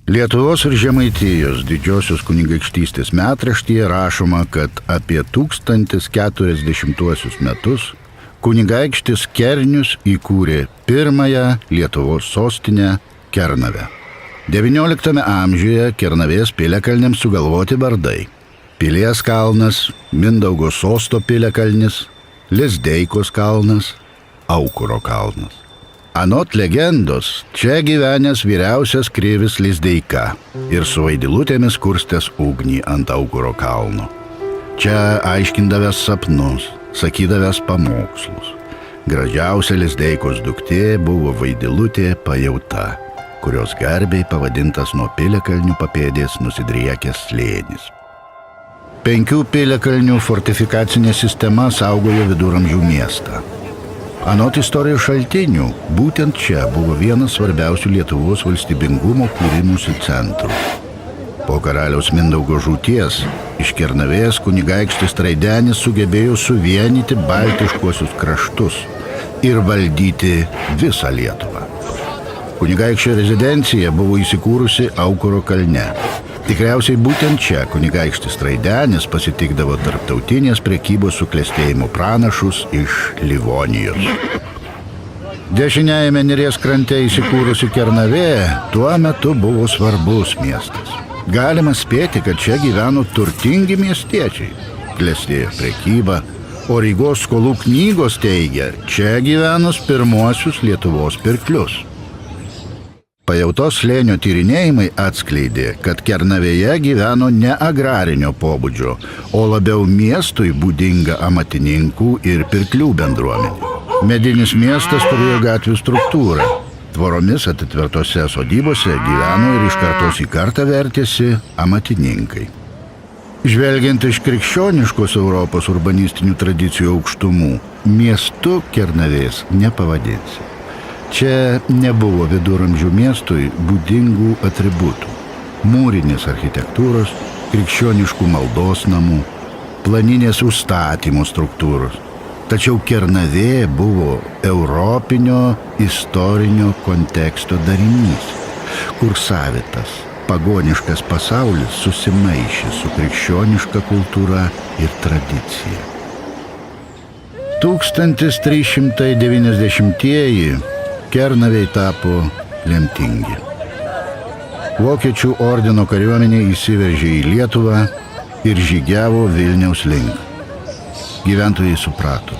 Lietuvos ir Žemaitijos didžiosios kunigaikštystės metraštyje rašoma, kad apie 1040 metus kunigaikštis Kernius įkūrė pirmąją Lietuvos sostinę Kernavę. XIX amžiuje Kernavės piliakalniams sugalvoti vardai: Pilies kalnas, Mindaugo sosto piliakalnis, Lizdeikos kalnas, Aukuro kalnas. Anot legendos, čia gyvenęs vyriausias krivis Lizdeika ir su vaidilutėmis kurstęs ugnį ant Aukuro kalno. Čia aiškindavęs sapnus, sakydavęs pamokslus. Gražiausia Lizdeikos duktė buvo vaidilutė Pajauta, kurios garbiai pavadintas nuo piliakalnių papėdės nusidriekęs slėnis. 5 piliakalnių fortifikacinė sistema saugojo viduramžių miestą. Anot istorijos šaltinių, būtent čia buvo vienas svarbiausių Lietuvos valstybingumo kūrimosi centrų. Po karaliaus Mindaugo žūties iš Kernavės kunigaikštis Traidenis sugebėjo suvienyti baltiškuosius kraštus ir valdyti visą Lietuvą. Kunigaikščio rezidencija buvo įsikūrusi Aukuro kalne. Tikriausiai būtent čia kunigaikštis Traidenis pasitikdavo tarptautinės prekybos suklestėjimo pranašus iš Livonijos. Dešiniajame Neries krante įsikūrusi Kernavė tuo metu buvo svarbus miestas. Galima spėti, kad čia gyveno turtingi miestiečiai. Klestėjo prekyba, o Rygos skolų knygos teigia, čia gyvenus pirmuosius Lietuvos pirklius. Pajautos slėnio tyrinėjimai atskleidė, kad Kernavėje gyveno ne agrarinio pobūdžio, o labiau miestui būdinga amatininkų ir pirklių bendruomenė. Medinis miestas turėjo gatvių struktūrą. Tvoromis atitvertose sodybose gyveno ir iš kartos į kartą vertėsi amatininkai. Žvelgiant iš krikščioniškos Europos urbanistinių tradicijų aukštumų, miestu Kernavės nepavadinsi. Čia nebuvo viduramžių miestui būdingų atributų: mūrinės architektūros, krikščioniškų maldos namų, planinės užstatymo struktūros. Tačiau Kernavė buvo europinio istorinio konteksto darinys, kur savitas, pagoniškas pasaulis susimaišė su krikščioniška kultūra ir tradicija. 1390-ieji Kernavei tapo lemtingi. Vokiečių ordino kariuomenė įsiveržė į Lietuvą ir žygiavo Vilniaus link. Gyventojai suprato,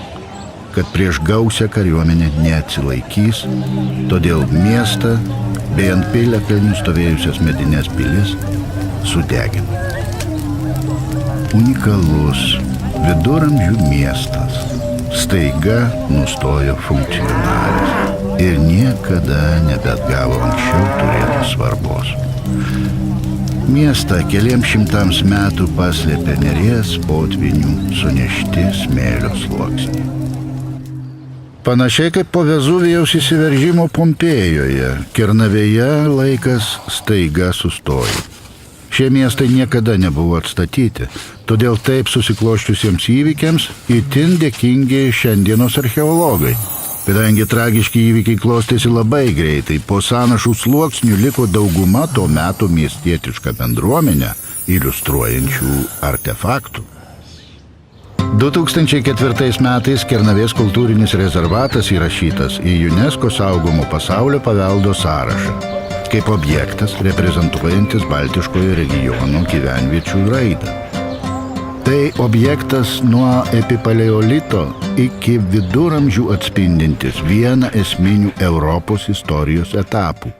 kad prieš gausią kariuomenę neatsilaikys, todėl miestą bei ant piliakalnių stovėjusias medines pilis sudegino. Unikalus viduramžių miestas staiga nustojo funkcionavęs ir niekada nebeatgavo anksčiau turėtos svarbos. Miestą keliems šimtams metų paslėpė Neries potvynių sunešti smėlio sluoksniai. Panašiai kaip po Vezuvijaus įsiveržimo Pompėjoje, Kernavėje laikas staiga sustojo. Šie miestai niekada nebuvo atstatyti, todėl taip susikloščiusiems įvykiams itin dėkingi šiandienos archeologai. Kadangi tragiški įvykiai klostėsi labai greitai, po sąnašų sluoksnių liko dauguma to meto miestietišką bendruomenę iliustruojančių artefaktų. 2004 metais Kernavės kultūrinis rezervatas įrašytas į UNESCO saugomo pasaulio paveldo sąrašą, kaip objektas reprezentuojantis Baltiškojo regiono gyvenviečių raidą. Tai objektas nuo epipaleolito iki viduramžių atspindintis vieną esminių Europos istorijos etapų